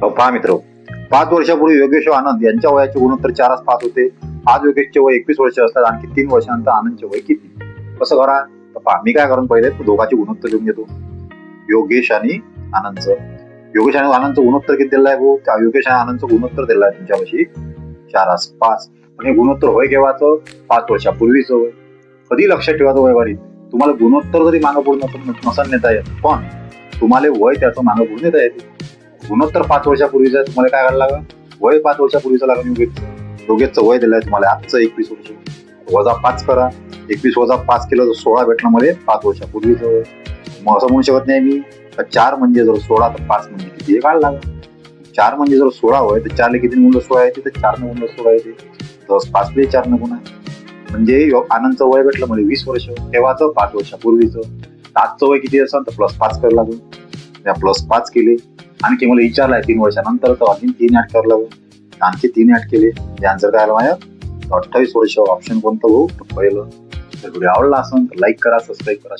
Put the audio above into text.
पहा मित्र, 5 वर्षापूर्वी योगेश व आनंद यांच्या वयाचे गुणोत्तर 4:5 होते. आज योगेशचे वय 21 वर्ष असतात. आणखी 3 वर्षानंतर आनंदचे वय किती? कसं करा? तर पहा, मी काय करून पहिले दोघांचे गुणोत्तर घेऊन घेतो. योगेश आणि आनंदचं. योगेश आणि आनंदचं गुणोत्तर किती दिलं आहे भाऊ? त्या योगेश आणि आनंदचं गुणोत्तर दिलं आहे तुमच्यापाशी 4:5. पण हे गुणोत्तर होय केव्हाचं? 5 वर्षापूर्वीचं होय. कधी लक्षात ठेवायचं वय वाढीत. तुम्हाला गुणोत्तर जरी मागं पुढे नसन नेता येत, पण तुम्हाला वय त्याचं मागं पुढे नेता येते. गुणोत्तर 5 वर्षापूर्वीचं तुम्हाला काय करायला लागेल? वय 5 वर्षापूर्वीचं लागेल. योगेशचं वय दिलंय तुम्हाला आजचं 21 वर्ष. वजा 5 करा. 21 वजा 5 केलं तर 16 भेटलं मध्ये 5 वर्षापूर्वीचं वय. मग असं म्हणू शकत नाही मी 4 म्हणजे जर 16 तर 5 म्हणजे किती हे काढायला लागेल. 4 म्हणजे जर 16 होय तर 4 किती गुणलं 16 येते, तर 4 गुणलं 16 येते. तर 5 + 4 गुणा म्हणजे आनंदचं वय भेटलं म्हणजे 20 वर्ष. तेव्हाचं 5 वर्षापूर्वीचं. आजचं वय किती असेल तर +5 करायला लागेल. त्या +5 केले. आणखी मला विचारलाय 3 वर्षानंतर तर आणखी 3 ऍड करायला लागेल. आणखी 3 ऍड केले. आन्सर काय आलं माझ्या? 28 वर्ष. ऑप्शन कोणतं भाऊ? पहिलं. तर व्हिडिओ आवडला असेल तर लाईक करा, सबस्क्राईब करा.